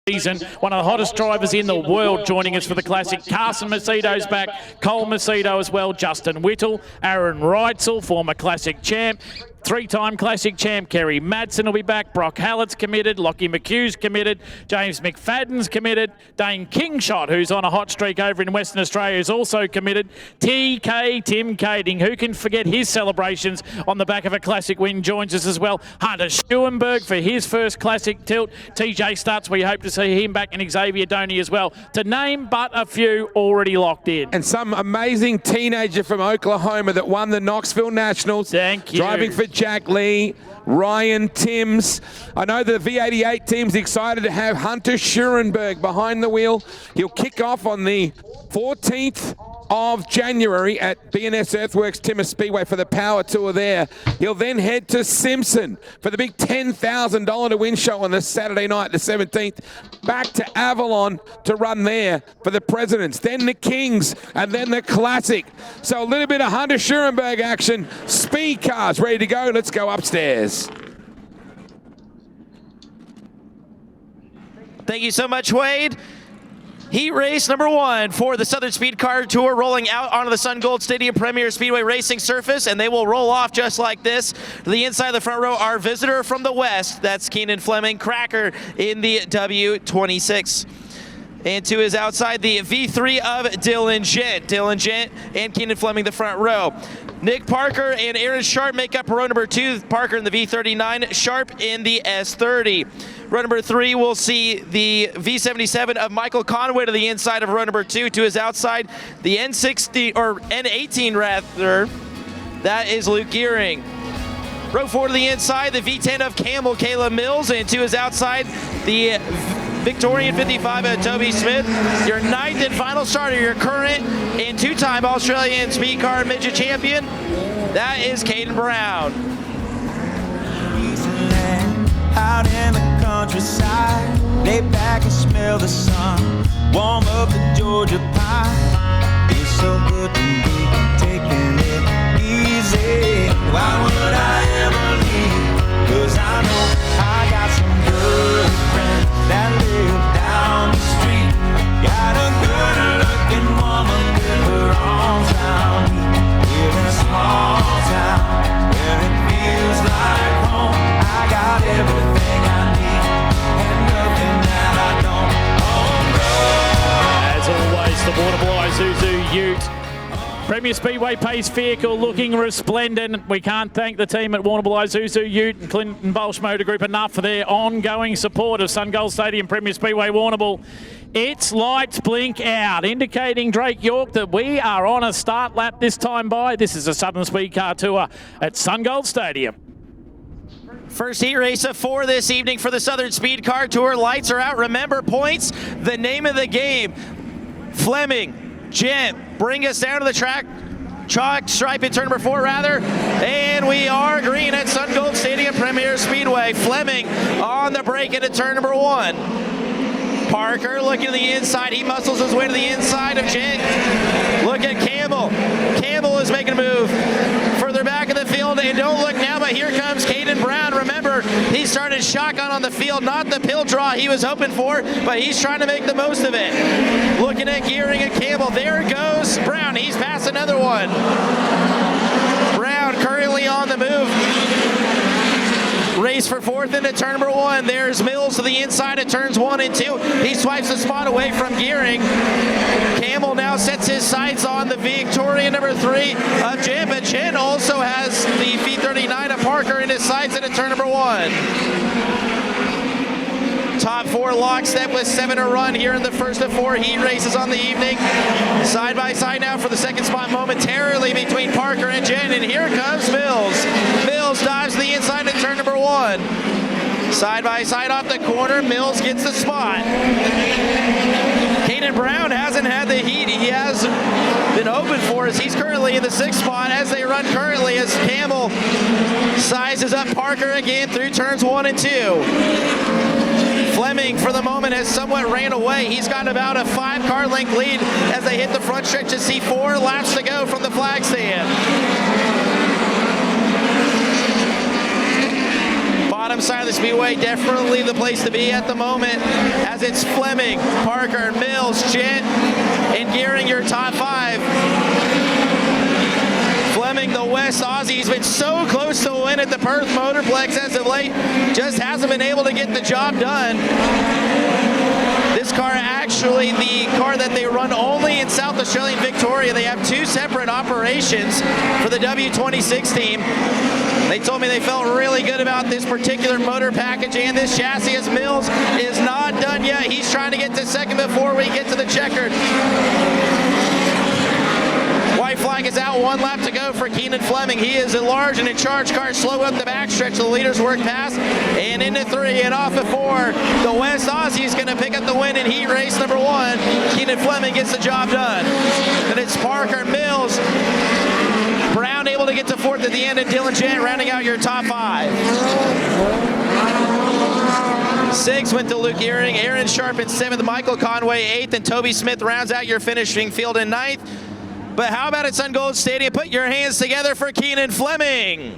season. One of the hottest drivers in the world joining us for the Classic. Carson Macedo's back, Cole Macedo as well, Justin Whittle, Aaron Reitzel, former Classic champ, three-time Classic champ Kerry Madsen will be back, Brock Hallett's committed, Lockie McHugh's committed, James McFadden's committed, Dane Kingshot, who's on a hot streak over in Western Australia, is also committed, TK Tim Kading, who can forget his celebrations on the back of a Classic win, joins us as well. Hunter Schuenberg for his first Classic tilt, TJ Stutz, we hope to see him back, and Xavier Doney as well, to name but a few already locked in. And some amazing teenager from Oklahoma that won the Knoxville Nationals. Thank you. Driving for Jack Lee, Ryan Timms. I know the V88 team's excited to have Hunter Schuenberg behind the wheel. He'll kick off on the 14th of January at B&S Earthworks Timber Speedway for the Power Tour there. He'll then head to Simpson for the big $10,000 to win show on the Saturday night, the 17th. Back to Avalon to run there for the Presidents. Then the Kings, and then the Classic. So a little bit of Hunter Schuenberg action. Speedcar's ready to go. Let's go upstairs. Thank you so much, Wade. Heat race number 1 for the Southern Speedcar Tour, rolling out onto the Sun Gold Stadium Premier Speedway racing surface, and they will roll off just like this. To the inside of the front row, our visitor from the west, that's Keenan Fleming Cracker in the W26. And to his outside, the V3 of Dylan Gent. Dylan Gent and Keenan Fleming the front row. Nick Parker and Aaron Sharp make up row number 2. Parker in the V39, Sharp in the S30. Row number 3, we'll see the V77 of Michael Conway to the inside of row number 2. To his outside, the N60 or N18 rather. That is Luke Gearing. Row 4 to the inside, the V10 of Campbell, Caleb Mills, and to his outside, the Victorian 55 of Toby Smith. Your 9th and final starter, your current and 2-time Australian Speedcar Midget champion, that is Caden Brown. Out in the countryside, lay back and smell the sun, warm up the Georgia pie. It's so good to be taking it easy. Why would I ever leave? 'Cause I know I got some good friends that live down the street. Got a good looking woman with her arms around me. We're in a small town where it feels like home. I got everything I need and nothing that I don't. Oh, As always, the Warrnambool Isuzu Ute Premier Speedway Pace vehicle looking resplendent. We can't thank the team at Warrnambool Isuzu Ute and Clinton Bolsh Motor Group enough for their ongoing support of Sun Gold Stadium Premier Speedway Warrnambool. Its lights blink out, indicating Drake York that we are on a start lap this time by. This is a Southern Speedcar Tour at Sun Gold Stadium. First heat race of 4 this evening for the Southern Speedcar Tour. Lights are out. Remember, points, the name of the game. Fleming, Gent, bring us down to the track. Chalk stripe in turn number 4, rather. And we are green at Sun Gold Stadium Premier Speedway. Fleming on the brake into turn number 1. Parker looking to the inside. He muscles his way to the inside of Gent. Look at Campbell. Campbell is making a move further back in the field. And don't look now, but here comes Caden Brown. Remember, he started shotgun on the field, not the pill draw he was hoping for, but he's trying to make the most of it. Looking at Gearing and Campbell. There goes Brown. He's past another one. Brown currently on the move. Race for 4th into turn number 1. There's Mills to the inside of turns 1 and 2. He swipes the spot away from Gearing. Campbell now sets his sights on the Victorian number 3 of Jen, but Jen also has the V39 of Parker in his sights into turn number 1. Top 4 lockstep with 7 to run here in the first of 4 heat races on the evening. Side by side now for the second spot momentarily between Parker and Jen, and here comes Mills. Mills dives to the inside of turn number 1. Side by side off the corner, Mills gets the spot. Caden Brown hasn't had the heat he has been hoping for, as he's currently in the 6th spot as they run currently, as Campbell sizes up Parker again through turns 1 and 2. Fleming, for the moment, has somewhat ran away. He's got about a 5-car length lead as they hit the front stretch to see 4 laps to go from the flag stand. bottom side of the speedway, definitely the place to be at the moment, as it's Fleming, Parker, Mills, Gent, and Gearing your top 5. Fleming, the West Aussie, has been so close to a win at the Perth Motorplex as of late, just hasn't been able to get the job done. This car, actually the car that they run only in South Australian Victoria. They have 2 separate operations for the W26 team. They told me they felt really good about this particular motor package and this chassis, as Mills is not done yet. He's trying to get to second before we get to the checkered. White flag is out, 1 lap to go for Keenan Fleming. He is a large and in charge car, slow up the backstretch. The leaders work past and into 3 and off at 4. The West Aussie is going to pick up the win in heat race number 1. Keenan Fleming gets the job done. Then it's Parker, Mills, Brown able to get to 4th at the end, and Dylan Gent rounding out your top 5. 6 went to Luke Gearing, Aaron Sharp in 7th, Michael Conway 8th, and Toby Smith rounds out your finishing field in 9th. But how about at Sun Gold Stadium? Put your hands together for Keenan Fleming.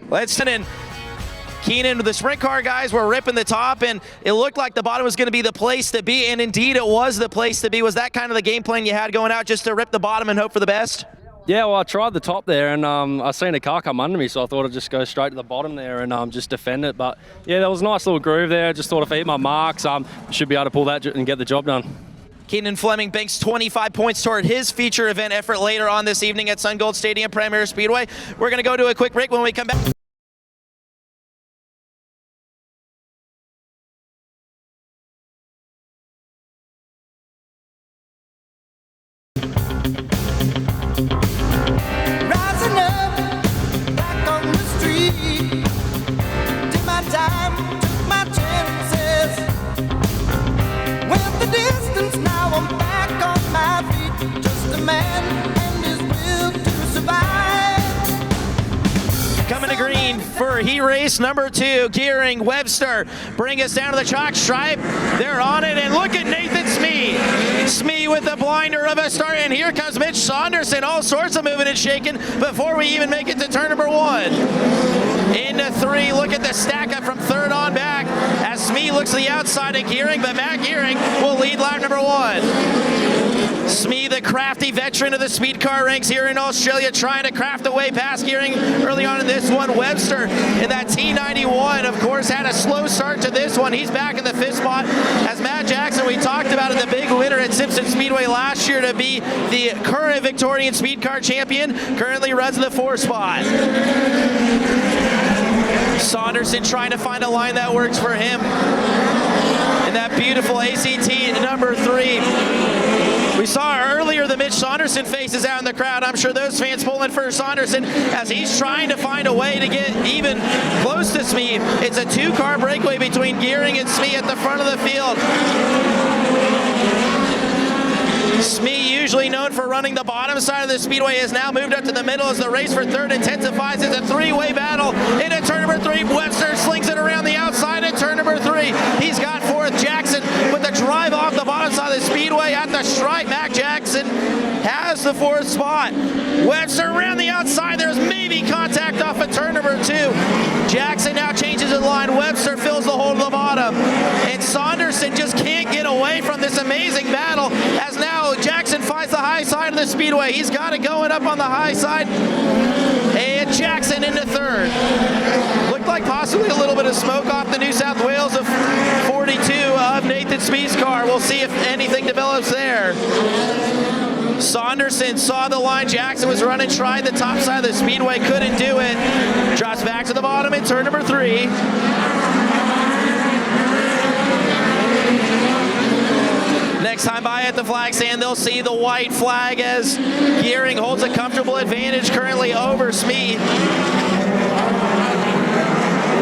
Let's send in Keenan. The sprint car guys were ripping the top, and it looked like the bottom was going to be the place to be, and indeed it was the place to be. Was that kind of the game plan you had going out, just to rip the bottom and hope for the best? Yeah, well, I tried the top there, and I seen a car come under me, so I thought I'd just go straight to the bottom there and just defend it. But yeah, there was a nice little groove there. Just thought if I hit my marks, should be able to pull that and get the job done. Keenan Fleming banks 25 points toward his feature event effort later on this evening at Sun Gold Stadium Premier Speedway. We're going to go to a quick break. When we come back, Rising up, back on the street. Did my time, took my chances. Went the distance, now I'm back on my feet. Just a man and his will to survive. coming to green for heat race number 2, Gearing, Webster bring us down to the chalk stripe. They're on it, and look at Nathan Smee. Smee with the blinder of a start, and here comes Mitch Saunderson. All sorts of moving and shaking before we even make it to turn number 1. Into 3, look at the stack up from 3rd on back as Smee looks to the outside of Gearing, but Matt Gearing will lead lap number 1. Smee, the crafty veteran of the speed car ranks here in Australia, trying to craft a way past Gearing early on in this one. Webster in that T91, of course, had a slow start to this one. He's back in the 5th spot as Matt Jackson, we talked about it, the big winner at Simpson Speedway last year to be the current Victorian speed car champion, currently runs in the 4th spot. Saunderson trying to find a line that works for him in that beautiful ACT number 3. We saw earlier the Mitch Saunderson faces out in the crowd. I'm sure those fans pulling for Saunderson as he's trying to find a way to get even close to Smee. It's a 2-car breakaway between Gearing and Smee at the front of the field. Smee, usually known for running the bottom side of the speedway, has now moved up to the middle as the race for 3rd intensifies. It's a 3-way battle into turn number 3. Webster slings it around the outside at turn number 3. He's got 4th. Jackson with the drive off the bottom side of the speedway at the stripe. Mac Jackson has the 4th spot. Webster around the outside. There's maybe contact off at turn number 2. Jackson now changes the line. Webster fills the hole to the bottom. And Saunderson just can't get away from this amazing battle as now Jackson finds the high side of the speedway. He's got it going up on the high side. And Jackson into 3rd. Looked like possibly a little bit of smoke off the New South Wales of 42 of Nathan Smee's car. We'll see if anything develops there. Saunderson saw the line. Jackson was running, tried the top side of the speedway, couldn't do it. Drops back to the bottom in turn number 3. Next time by at the flag stand, they'll see the white flag as Gearing holds a comfortable advantage currently over Smee.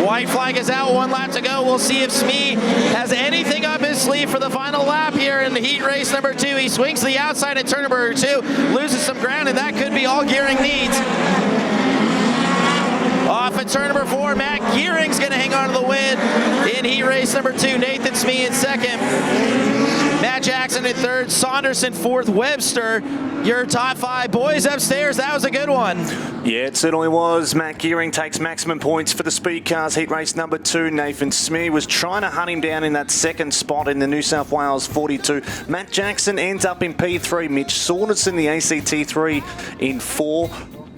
White flag is out, 1 lap to go. We'll see if Smee has anything up his sleeve for the final lap here in the heat race number 2. He swings to the outside at turn number 2, loses some ground, and that could be all Gearing needs. Off at turn number 4, Matt Gearing's going to hang on to the win in heat race number 2. Nathan Smee in 2nd. Matt Matt Jackson in third, Saunderson fourth, Webster, your top five. Boys upstairs, that was a good one. Yeah, it certainly was. Matt Gearing takes maximum points for the Speed Cars heat race number 2. Nathan Smee was trying to hunt him down in that second spot in the New South Wales 42. Matt Jackson ends up in P3. Mitch Saunderson, the ACT3, in 4.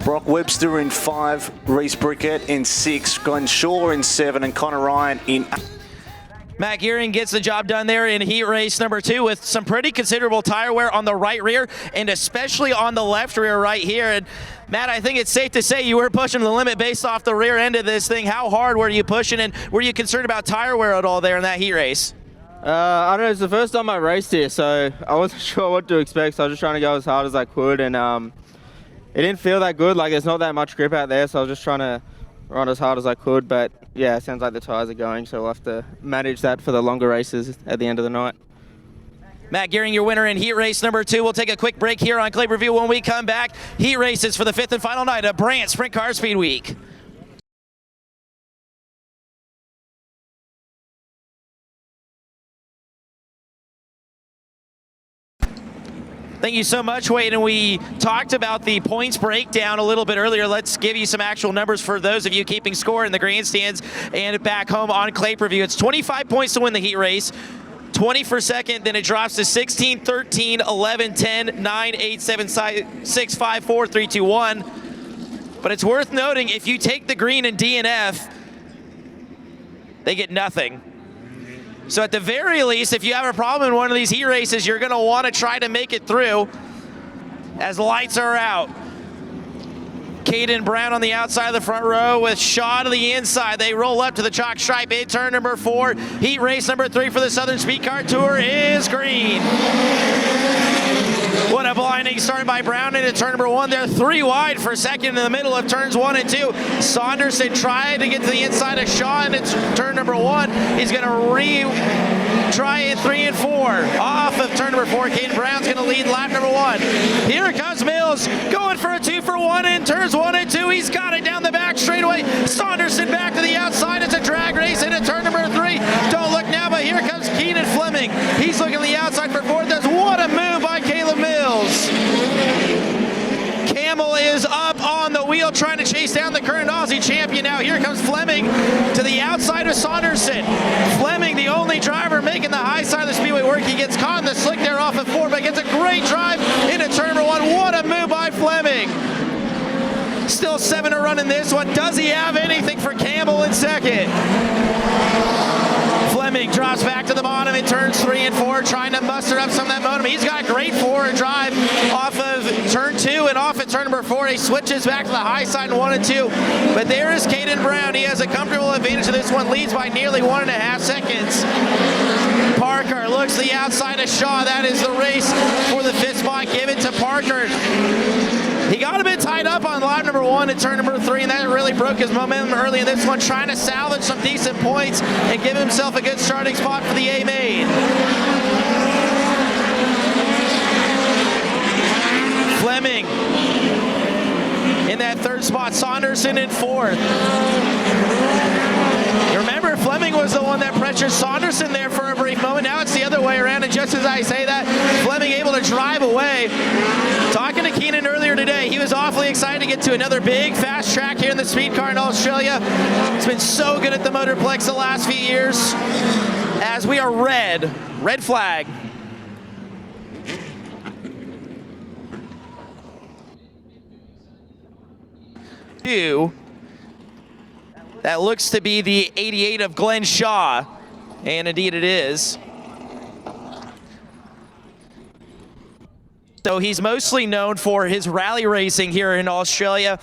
Brock Webster in 5. Reese Brickett in 6. Glenn Shaw in 7. And Connor Ryan in 8. Matt Gearing gets the job done there in heat race number 2 with some pretty considerable tire wear on the right rear and especially on the left rear right here. And Matt, I think it's safe to say you were pushing the limit based off the rear end of this thing. How hard were you pushing, and were you concerned about tire wear at all there in that heat race? I don't know, it's the first time I raced here, so I wasn't sure what to expect, so I was just trying to go as hard as I could, and it didn't feel that good. Like, there's not that much grip out there, so I was just trying to run as hard as I could, but yeah, it sounds like the tyres are going, so we'll have to manage that for the longer races at the end of the night. Matt Gearing, your winner in heat race number 2. We'll take a quick break here on Clay Review. When we come back, heat races for the 5th and final night of Brant Sprint Car Speed Week. Thank you so much, Wade. And we talked about the points breakdown a little bit earlier. Let's give you some actual numbers for those of you keeping score in the grandstands and back home on Clay Review. It's 25 points to win the heat race, 20 for second, then it drops to 16, 13, 11, 10, 9, 8, 7, 6, 5, 4, 3, 2, 1. But it's worth noting, if you take the green and DNF, they get nothing. So at the very least, if you have a problem in one of these heat races, you're going to want to try to make it through as lights are out. Caden Brown on the outside of the front row with Shaw to the inside. They roll up to the chalk stripe in turn number 4. Heat race number 3 for the Southern Speed Car Tour is green. What a blinding start by Brown into turn number 1. They're 3 wide for second in the middle of turns 1 and 2. Saunderson tried to get to the inside of Shaw into turn number 1. He's going to try it 3 and 4. Off of turn number 4, Caden Brown's going to lead lap number 1. Here comes Mills going for a 2 for 1 in turns 1 and 2. He's got it down the back straightaway. Saunderson back to the outside. It's a drag race into turn number 3. Don't look now, but here comes Keenan Fleming. He's looking to the outside for 4th. What a move by Caleb Mills. Camel is up on the wheel trying to chase down the current Aussie champion. Now here comes Fleming to the outside of Saunderson. Fleming, the only driver making the high side of the speedway work. He gets caught in the slick there off of 4, but gets a great drive into turn number 1. What a move by Fleming. Still 7 to run in this one. Does he have anything for Campbell in second? Fleming drops back to the bottom in turns 3 and 4, trying to muster up some of that momentum. He's got a great forward drive off of turn 2 and off at turn number 4. He switches back to the high side in 1 and 2. But there is Caden Brown. He has a comfortable advantage in this one, leads by nearly 1.5 seconds. Parker looks to the outside of Shaw. That is the race for the 5th spot. Give it to Parker. He got a bit tied up on lap number 1 and turn number 3, and that really broke his momentum early in this one, trying to salvage some decent points and give himself a good starting spot for the A main. Fleming in that 3rd spot, Saunderson in 4th. Remember, Fleming was the one that pressured Saunderson there for a brief moment. Now it's the other way around, and just as I say that, Fleming able to drive away. Talking to Keenan earlier today, he was awfully excited to get to another big fast track here in the Speed Car in Australia. It's been so good at the Motorplex the last few years. As we are red flag. That looks to be the 88 of Glenn Shaw, and indeed it is. So he's mostly known for his rally racing here in Australia.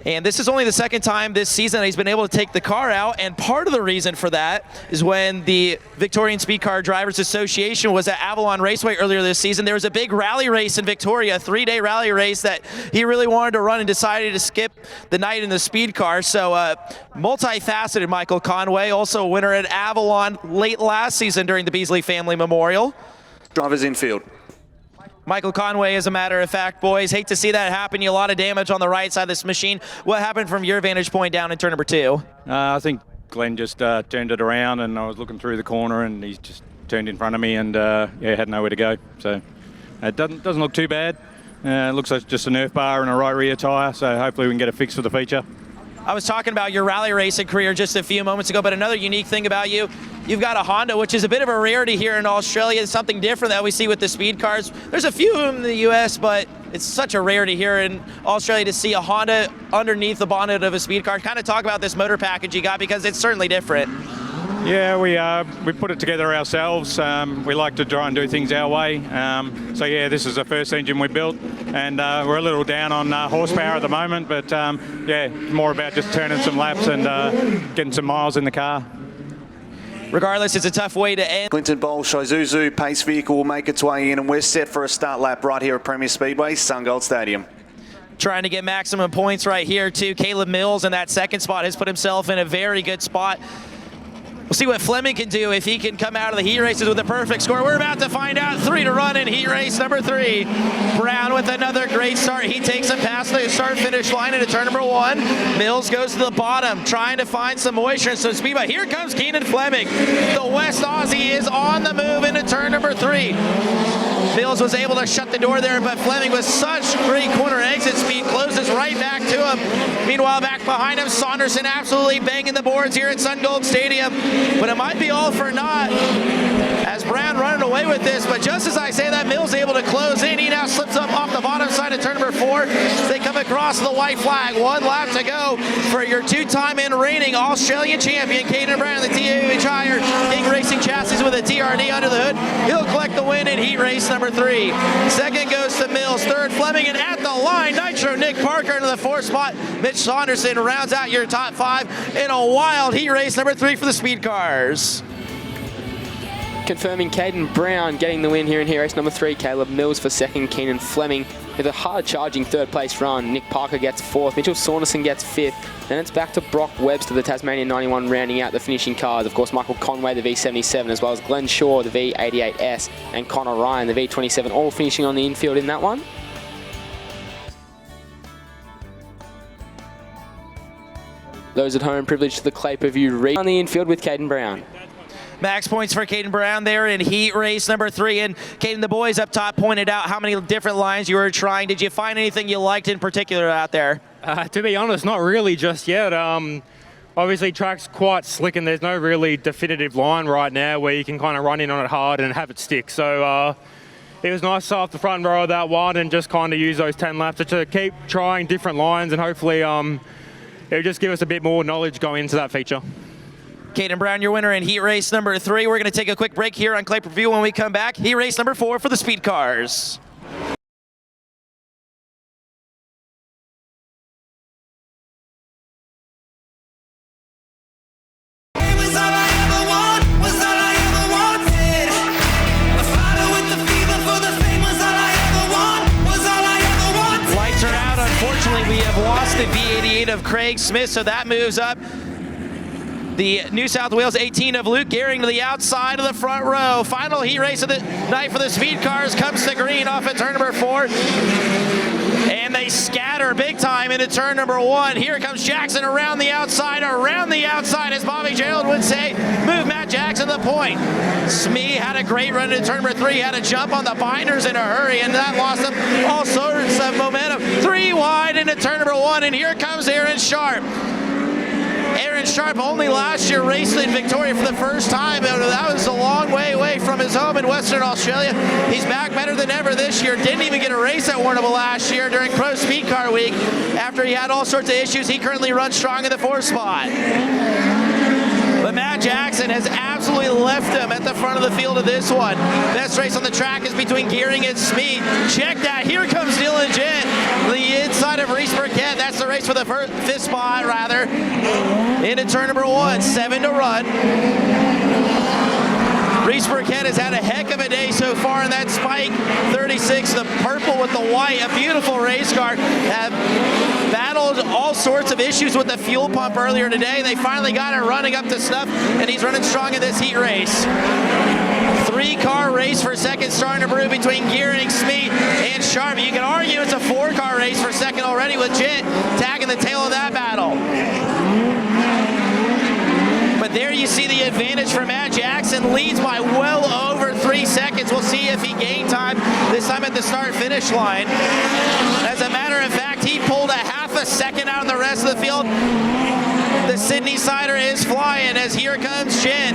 And this is only the 2nd time this season that he's been able to take the car out. And part of the reason for that is when the Victorian Speed Car Drivers Association was at Avalon Raceway earlier this season, there was a big rally race in Victoria, a 3-day rally race that he really wanted to run and decided to skip the night in the speed car. So multifaceted Michael Conway, also a winner at Avalon late last season during the Beasley Family Memorial. Drivers infield. Michael Conway, as a matter of fact, boys, hate to see that happen. A lot of damage on the right side of this machine. What happened from your vantage point down in turn number 2? I think Glenn just turned it around, and I was looking through the corner, and he just turned in front of me and had nowhere to go. So it doesn't look too bad. It looks like just a Nerf bar and a right rear tyre, so hopefully we can get a fix for the feature. I was talking about your rally racing career just a few moments ago, but another unique thing about you, you've got a Honda, which is a bit of a rarity here in Australia. It's something different that we see with the speed cars. There's a few of them in the US, but it's such a rarity here in Australia to see a Honda underneath the bonnet of a speed car. Kind of talk about this motor package you got, because it's certainly different. Yeah, we put it together ourselves. We like to try and do things our way. So yeah, this is the first engine we built, and we're a little down on horsepower at the moment, but yeah, more about just turning some laps and getting some miles in the car. Regardless, it's a tough way to end. Clinton Bolsh, Isuzu pace vehicle will make its way in, and we're set for a start lap right here at Premier Speedway, SunGold Stadium. Trying to get maximum points right here too. Caleb Mills in that second spot has put himself in a very good spot. We'll see what Fleming can do if he can come out of the heat races with a perfect score. We're about to find out. 3 to run in heat race number 3. Brown with another great start. He takes him past the start-finish line into turn number 1. Mills goes to the bottom, trying to find some moisture and some speed. But here comes Keenan Fleming. The West Aussie is on the move into turn number 3. Mills was able to shut the door there, but Fleming with such great corner exit speed closes right back to him. Meanwhile, back behind him, Saunderson absolutely banging the boards here at SunGold Stadium. But it might be all for naught as Brown running away with this. But just as I say that, Mills able to close in. He now slips up off the bottom side of turn number 4. They come across the white flag. 1 lap to go for your 2-time and reigning Australian champion, Caden Brown, the TAHI King Racing chassis with a TRD under the hood. He'll collect the win in heat race number 3. Second goes to Mills. Third, Fleming, and at the line, Nitro Nick Parker into the 4th spot. Mitch Saunderson rounds out your top 5 in a wild heat race number 3 for the speed cars. Confirming Caden Brown getting the win here in heat race number 3. Caleb Mills for second. Keenan Fleming with a hard-charging 3rd place run. Nick Parker gets 4th. Mitchell Saunderson gets 5th. Then it's back to Brock Webster, the Tasmanian 91, rounding out the finishing cars. Of course, Michael Conway, the V77, as well as Glenn Shaw, the V88S, and Connor Ryan, the V27, all finishing on the infield in that one. Those at home privileged to the Clay per view read on the infield with Caden Brown. Max points for Caden Brown there in heat race number 3. And Caden, the boys up top pointed out how many different lines you were trying. Did you find anything you liked in particular out there? To be honest, not really just yet. Obviously, track's quite slick and there's no really definitive line right now where you can kind of run in on it hard and have it stick. So it was nice off the front row of that one and just kind of use those 10 laps to keep trying different lines, and hopefully it'll just give us a bit more knowledge going into that feature. Caden Brown, your winner in heat race number 3. We're going to take a quick break here on Clay Review. When we come back, heat race number 4 for the speed cars. Lights are out. Unfortunately, we have lost the V88 of Craig Smith, so that moves up the New South Wales 18 of Luke Gehring to the outside of the front row. Final heat race of the night for the speed cars comes to green off at turn number 4. And they scatter big time into turn number 1. Here comes Jackson around the outside, as Bobby Gerald would say. Move Matt Jackson to the point. Smee had a great run into turn number 3, had a jump on the binders in a hurry, and that lost him all sorts of momentum. 3 wide into turn number 1, and here comes Aaron Sharp. Aaron Sharp only last year raced in Victoria for the first time. That was a long way away from his home in Western Australia. He's back better than ever this year. Didn't even get a race at Warrnambool last year during Pro Speed Car Week. After he had all sorts of issues, he currently runs strong in the 4th spot. But Matt Jackson has absolutely left him at the front of the field of this one. Best race on the track is between Gehring and Smee. Check that. Here comes Dylan Jett, the inside of Reese Burkett. That's the race for the 5th spot, rather. Into turn number 1, 7 to run. Reese Burkett has had a heck of a day so far in that Spike 36, the purple with the white, a beautiful race car. Have battled all sorts of issues with the fuel pump earlier today. They finally got it running up to snuff, and he's running strong in this heat race. 3-car race for second, starting to brew between Gehring, Smee, and Sharp. You can argue it's a 4-car race for second already, with Jett tagging the tail of that battle. But there you see the advantage for Matt Jackson, leads by well gain time, this time at the start-finish line. As a matter of fact, he pulled a half a second out of the rest of the field. The Sydney Sider is flying as here comes Jen.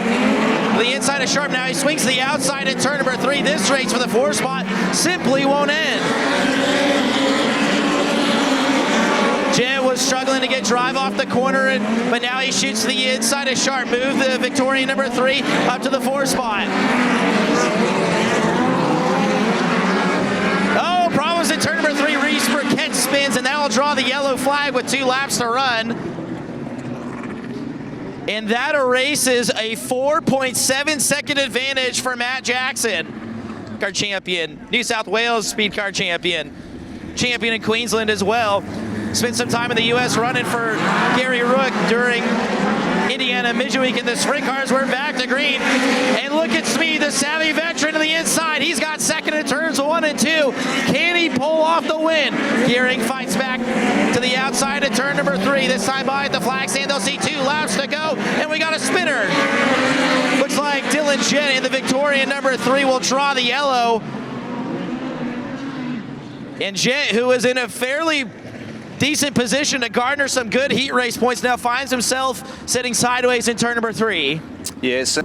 The inside of Sharp now. He swings to the outside in turn number 3. This race for the 4 spot simply won't end. Jen was struggling to get drive off the corner, but now he shoots to the inside of Sharp. Move the Victorian number 3 up to the 4 spot. Oh, problems in turn number 3. Reese Burkett spins, and that will draw the yellow flag with 2 laps to run. And that erases a 4.7 second advantage for Matt Jackson. Car champion, New South Wales speed car champion in Queensland as well. Spent some time in the US running for Gary Rook during Indiana Midweek, and the sprint cars were back to green. And look at Smee, the savvy veteran to the inside. He's got second in turns 1 and 2. Can he pull off the win? Gearing fights back to the outside of turn number 3. This time by at the flag stand, they'll see 2 laps to go, and we got a spinner. Looks like Dylan Jett in the Victorian number 3 will draw the yellow. And Jett, who is in a fairly decent position to garner some good heat race points, now finds himself sitting sideways in turn number 3. Yes.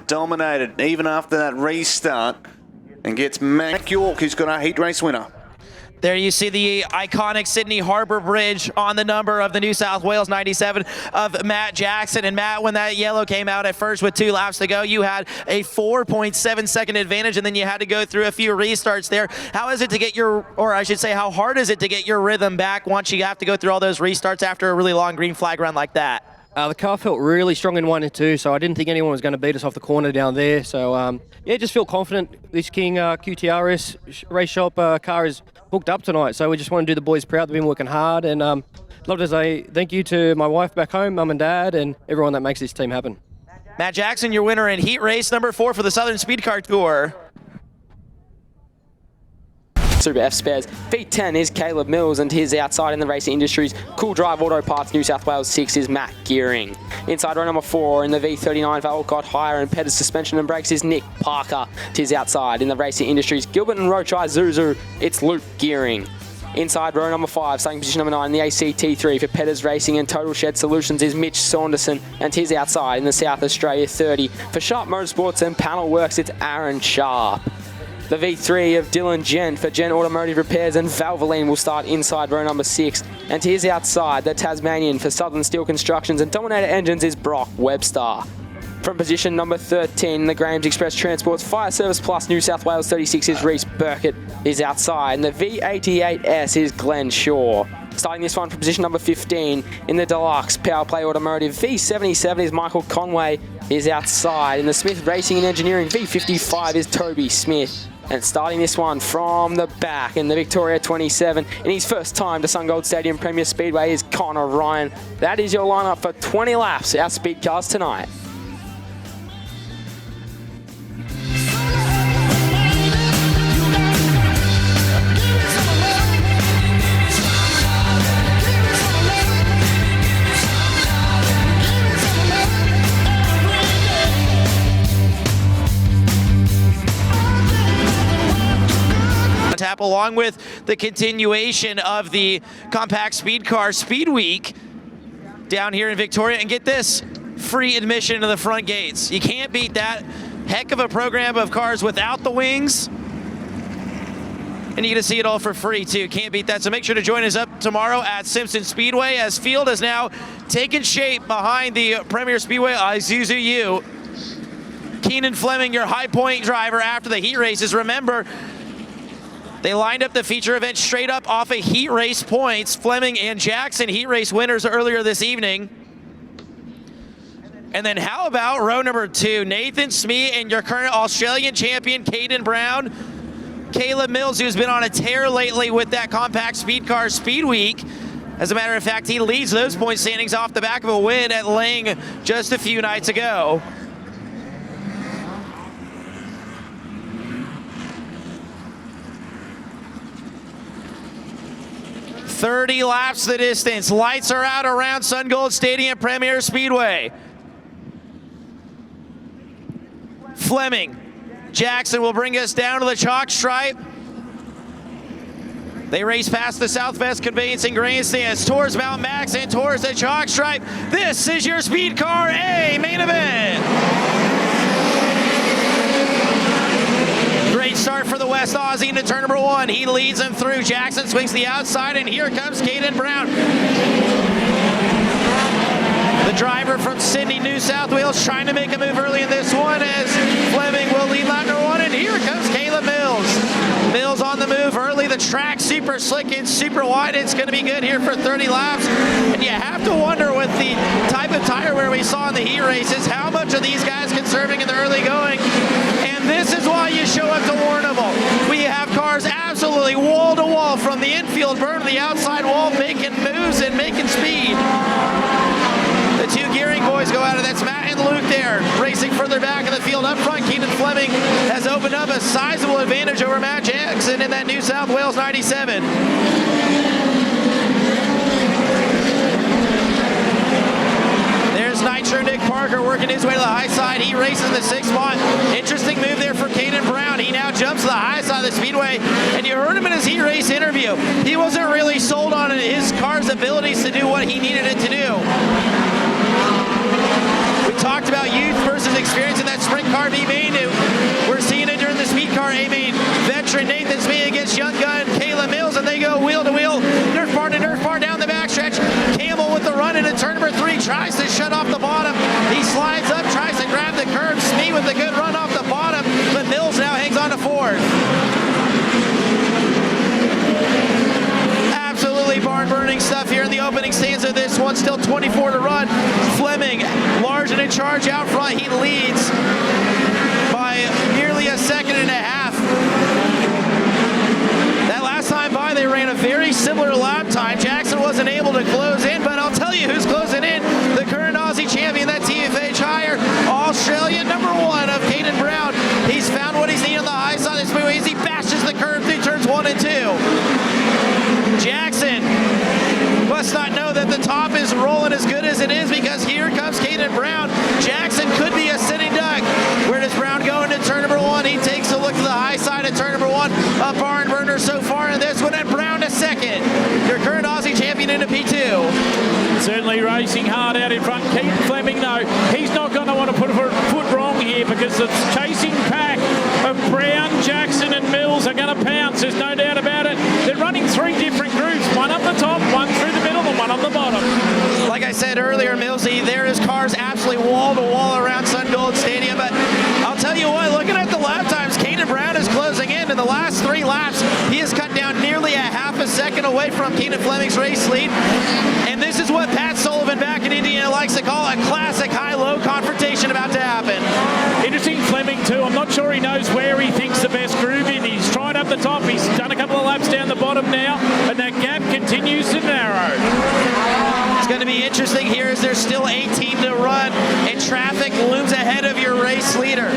Dominated even after that restart and gets Mac York, who's got our heat race winner. There you see the iconic Sydney Harbour Bridge on the number of the New South Wales 97 of Matt Jackson. And Matt, when that yellow came out at first with 2 laps to go, you had a 4.7 second advantage, and then you had to go through a few restarts there. How is it to get your, or I should say, how hard is it to get your rhythm back once you have to go through all those restarts after a really long green flag run like that? The car felt really strong in 1 and 2, so I didn't think anyone was going to beat us off the corner down there. So, yeah, just feel confident. This King QTRS race shop car is hooked up tonight, so we just want to do the boys proud. They've been working hard, and love to say thank you to my wife back home, Mum and Dad, and everyone that makes this team happen. Matt Jackson, your winner in heat race number 4 for the Southern Speed Car Tour. Super F Spares. V10 is Caleb Mills, and his outside in the Racing Industries Cool Drive Auto Parts New South Wales 6 is Matt Gearing. Inside row number 4 in the V39 for Alcott Hire and Pettis Suspension and Brakes is Nick Parker. To his outside in the Racing Industries Gilbert and Roach Zuzu, it's Luke Gearing. Inside row number 5, starting position number 9 in the ACT3 for Pettis Racing and Total Shed Solutions is Mitch Saunderson, and to his outside in the South Australia 30 for Sharp Motorsports and Panel Works, it's Aaron Sharp. The V3 of Dylan Gent for Gent Automotive Repairs and Valvoline will start inside row number 6. And to his outside, the Tasmanian for Southern Steel Constructions and Dominator Engines is Brock Webster. From position number 13, the Graham's Express Transports Fire Service Plus New South Wales 36 is Reese Burkett is outside. And the V88S is Glenn Shaw. Starting this one from position number 15 in the Deluxe Power Play Automotive V77 is Michael Conway is outside. In the Smith Racing and Engineering V55 is Toby Smith. And starting this one from the back in the Victoria 27 in his first time to SunGold Stadium Premier Speedway is Connor Ryan. That is your lineup for 20 laps, our speed cars tonight. up, along with the continuation of the Compact Speed Car Speed Week down here in Victoria. And get this, free admission into the front gates. You can't beat that. Heck of a program of cars without the wings. And you get to see it all for free too. Can't beat that. So make sure to join us up tomorrow at Simpson Speedway, as field has now taken shape behind the Premier Speedway Isuzu U. Keenan Fleming, your high point driver after the heat races. Remember, they lined up the feature event straight up off of heat race points. Fleming and Jackson, heat race winners earlier this evening. And then how about row number 2, Nathan Smee and your current Australian champion, Caden Brown. Caleb Mills, who's been on a tear lately with that Compact Speed Car Speed Week. As a matter of fact, he leads those point standings off the back of a win at Lang just a few nights ago. "30 laps the distance. Lights are out around Sun Gold Stadium Premier Speedway. Fleming, Jackson will bring us down to the chalk stripe. They race past the Southwest Conveyancing Grandstands, towards Mount Max and towards the chalk stripe. This is your Speed Car A main event. Great start for the West Aussie into turn number 1. He leads them through. Jackson swings the outside, and here comes Caden Brown. The driver from Sydney, New South Wales, trying to make a move early in this one, as Fleming will lead lap number 1, and here comes Caleb Mills. Mills on the move early. The track super slick and super wide. It's going to be good here for 30 laps. And you have to wonder, with the type of tire wear we saw in the heat races, how much are these guys conserving in the early going? And this is why you show up to Warrnambool. We have cars absolutely wall to wall, from the infield burn to the outside wall, making moves and making speed. The 2 gearing boys go at it. That's Matt and Luke there, racing further back in the field. Up front, Keenan Fleming has opened up a sizable advantage over Matt Jackson in that New South Wales 97. There's Nitro Nick Parker working his way to the high side. He races the 6th spot. Interesting move there for Caden Brown. He now jumps to the high side of the speedway, and you heard him in his heat race interview. He wasn't really sold on his car's abilities to do what he needed it to do. We talked about youth versus experience in that sprint car B main. We're seeing it during the Speed Car A main. Veteran Nathan Smee against young gun Caleb Mills, and they go wheel to wheel, nerf bar to nerf bar down the backstretch. Campbell with the run into turn number 3, tries to shut off the bottom. He slides up, tries to grab the curb. Smee with a good run off the bottom, but Mills now hangs on to 4th. Absolutely barn-burning stuff here in the opening stanza of this one. Still 24 to run. Fleming, large and in charge out front. He leads by nearly a 1.5 seconds. That last time by, they ran a very similar lap time. Jackson wasn't able to close in, but I'll tell you who's closing in. The current Aussie champion, that TFH hire, Australian number 1 of Caden Brown. He's found what he's needed on the high side of the speedway as he bashes the curve through turns 1 and 2. Jackson must not know that the top is rolling as good as it is, because here comes Caden Brown. Jackson could be a sitting duck. Where does Brown go into turn number 1? He takes a look to the high side of turn number 1. A barn burner so far in this one, and Brown to 2nd. Your current Aussie champion into P2. Certainly racing hard out in front. Keaton Fleming, though, he's not going to want to put a foot wrong here, because the chasing pack of Brown, Jackson and Mills are going to pounce. There's no doubt about it. They're running 3 different groups, one up the top, one through the middle, and one on the bottom. Like I said earlier, Millsy, there is cars absolutely wall to wall around Sun Gold Stadium, but I'll tell you what, looking at the lap times, Caden Brown is closing in. In the last 3 laps, he has cut down nearly a 1/2 second away from Keenan Fleming's race lead. And this is what Pat Sullivan back in Indiana likes to call a classic high-low confrontation about to happen. Interesting Fleming too. I'm not sure he knows where he thinks the best groove in. He's tried up the top. He's done a couple of laps down the bottom now, and that gap continues to narrow. It's going to be interesting here as there's still 18 to run, and traffic looms ahead of your race leader.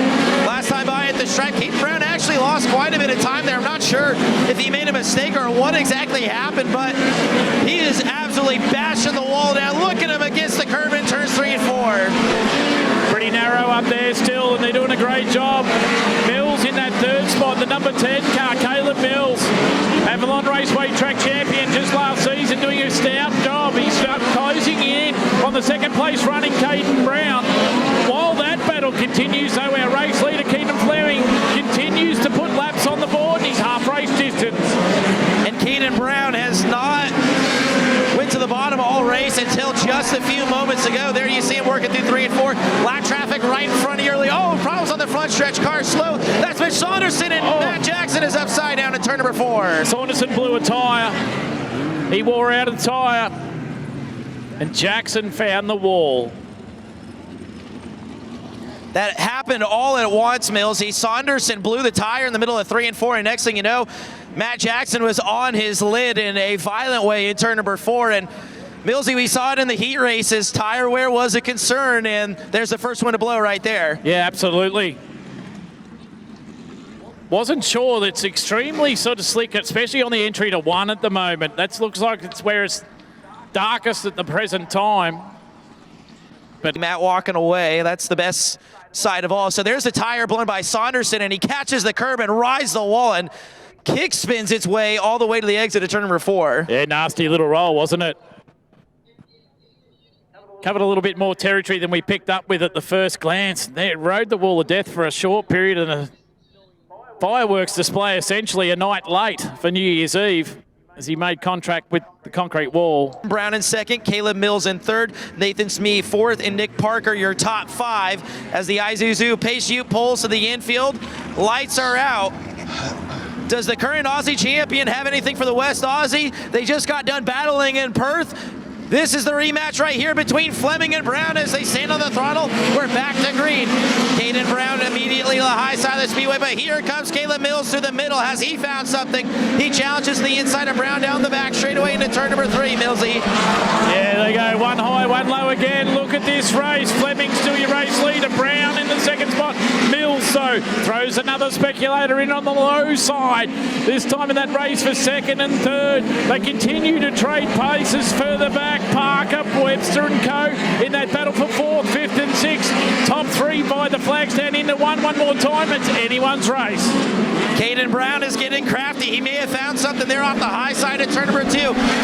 Last time by at the stripe, Caden Brown actually lost quite a bit of time there. I'm not sure if he made a mistake or what exactly happened, but he is absolutely bashing the wall down. Look at him against the curb in turns 3 and 4. Pretty narrow up there still, and they're doing a great job. Mills in that 3rd spot the number 10 car, Caleb Mills. Avalon Raceway track champion just last season, doing a stout job. He's closing in on the second place running Caden Brown. While that battle continues, though, our race leader, Keenan Fleming, continues to put laps on the board. He's half race distance. And Keenan Brown has not went to the bottom all race until just a few moments ago. There you see him working through 3 and 4. Lap traffic right in front of you early. Oh, problems on the front stretch. Car slow. That's Mitch Saunderson, and Matt Jackson is upside down in turn number 4. Saunderson blew a tyre. He wore out a tyre. And Jackson found the wall. That happened all at once, Millsy. Saunderson blew the tire in the middle of 3 and 4, and next thing you know, Matt Jackson was on his lid in a violent way in turn number 4. And Millsy, we saw it in the heat races. Tire wear was a concern, and there's the first one to blow right there. Yeah, absolutely. Wasn't sure. That's extremely sort of slick, especially on the entry to 1 at the moment. That looks like it's where it's darkest at the present time. But Matt walking away, that's the best side of all. So there's the tire blown by Saunderson, and he catches the curb and rides the wall and kick spins its way all the way to the exit of turn number 4. Yeah, nasty little roll, wasn't it? Covered a little bit more territory than we picked up with at the first glance. They rode the wall of death for a short period, and a fireworks display, essentially a night late for New Year's Eve, as he made contact with the concrete wall. Brown in second, Caleb Mills in third, Nathan Smee fourth, and Nick Parker your top 5 as the Isuzu Pace Ute pulls to the infield. Lights are out. Does the current Aussie champion have anything for the West Aussie? They just got done battling in Perth. This is the rematch right here between Fleming and Brown as they stand on the throttle. We're back to green. Caden Brown immediately to the high side of the speedway, but here comes Caleb Mills through the middle. Has he found something? He challenges the inside of Brown down the back straightaway into turn number 3, Millsy. Yeah, they go 1 high, 1 low again. Look at this race. Fleming still your race leader. Brown in the second spot. Mills, though, throws another speculator in on the low side. This time in that race for second and third. They continue to trade paces further back. Parker, Webster and co in that battle for 4th, 5th and 6th. Top 3 by the flag stand into 1 more time. It's anyone's race. Caden Brown is getting crafty. He may have found something there off the high side of turn number 2.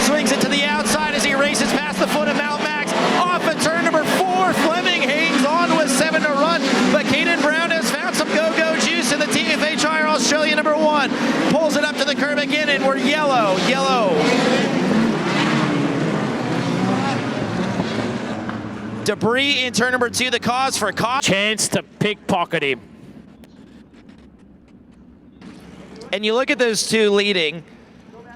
Swings it to the outside as he races past the foot of Mount Max. Off at turn number 4. Fleming hangs on with 7 to run, but Caden Brown has found some go-go juice in the TFHR Australia number 1. Pulls it up to the curb again, and we're yellow. Debris in turn number 2, the cause for chance to pickpocket him. And you look at those two leading.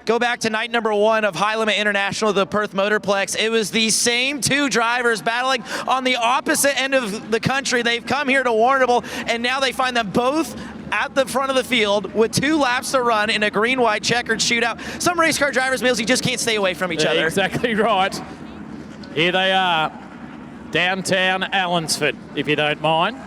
Go back to night number 1 of High Limit International, the Perth Motorplex. It was the same 2 drivers battling on the opposite end of the country. They've come here to Warrnambool, and now they find them both at the front of the field with 2 laps to run in a green-white checkered shootout. Some race car drivers, Mills, you just can't stay away from each other. Exactly right. Here they are. Downtown Allensford, if you don't mind.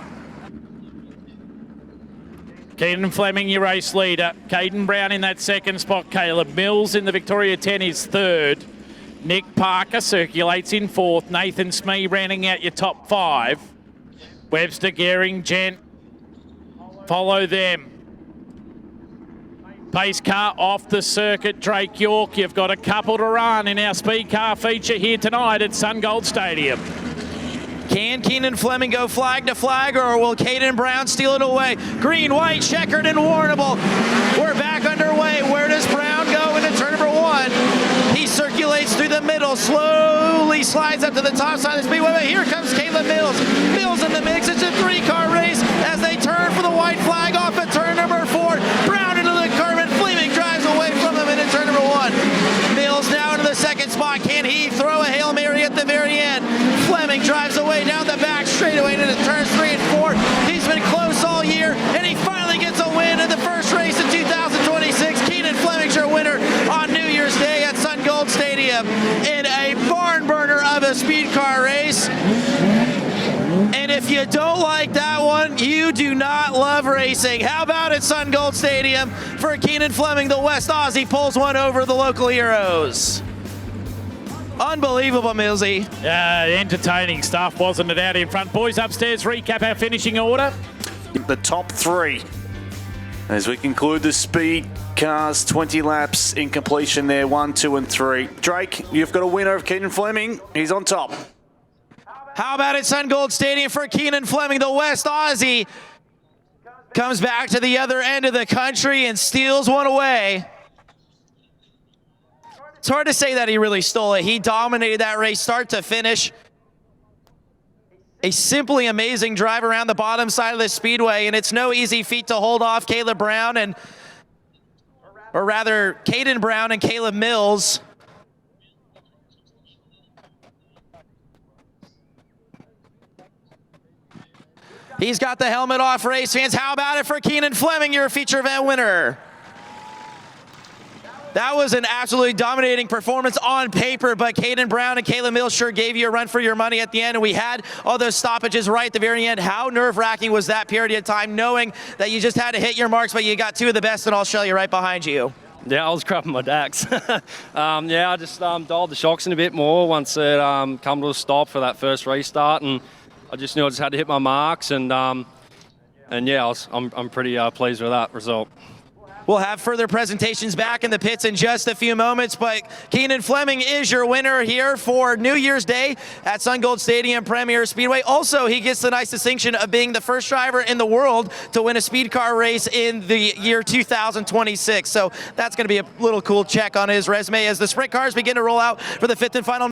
Keenan Fleming, your race leader. Caden Brown in that second spot. Caleb Mills in the Victoria 10 is third. Nick Parker circulates in 4th. Nathan Smee rounding out your top 5. Webster, Gehring, Gent follow them. Pace car off the circuit. Drake York, you've got a couple to run in our speed car feature here tonight at SunGold Stadium. Can Keenan Fleming go flag to flag, or will Caden Brown steal it away? Green, white, checkered, and Warrnambool. We're back underway. Where does Brown go into turn number 1? He circulates through the middle, slowly slides up to the top side of the speedway. But here comes Caleb Mills. Mills in the mix. It's a 3-car race as they turn for the white flag off at turn number 4. Brown into the curb, and Fleming drives away from them into turn number 1. Mills now into the second spot. Can he throw a Hail Mary at the very end? Fleming drives away down the back straightaway into turns 3 and 4. He's been close all year, and he finally gets a win in the first race in 2026. Keenan Fleming's your winner on New Year's Day at SunGold Stadium in a barn burner of a speed car race. And if you don't like that one, you do not love racing. How about at SunGold Stadium for Keenan Fleming, the West Aussie pulls one over the local heroes. Unbelievable, Millsy. Entertaining stuff, wasn't it, out in front? Boys upstairs, recap our finishing order. The top 3. As we conclude the speed cars, 20 laps in completion there, 1, 2, and 3. Drake, you've got a winner of Keenan Fleming. He's on top. How about at Sun Gold Stadium for Keenan Fleming, the West Aussie comes back to the other end of the country and steals one away. It's hard to say that he really stole it. He dominated that race start to finish. A simply amazing drive around the bottom side of the speedway, and it's no easy feat to hold off Caleb Brown and, or rather, Caden Brown and Caleb Mills. He's got the helmet off, race fans. How about it for Keenan Fleming, your feature event winner? That was an absolutely dominating performance on paper, but Caden Brown and Caleb Mills sure gave you a run for your money at the end, and we had all those stoppages right at the very end. How nerve-wracking was that period of time, knowing that you just had to hit your marks, but you got two of the best in Australia right behind you? Yeah, I was crapping my dacks. Yeah, I just dialed the shocks in a bit more once it come to a stop for that first restart, and I just knew I just had to hit my marks, and yeah, I'm pretty pleased with that result. We'll have further presentations back in the pits in just a few moments, but Keenan Fleming is your winner here for New Year's Day at Sun Gold Stadium Premier Speedway. Also, he gets the nice distinction of being the first driver in the world to win a speed car race in the year 2026. So that's going to be a little cool check on his resume as the sprint cars begin to roll out for the fifth and final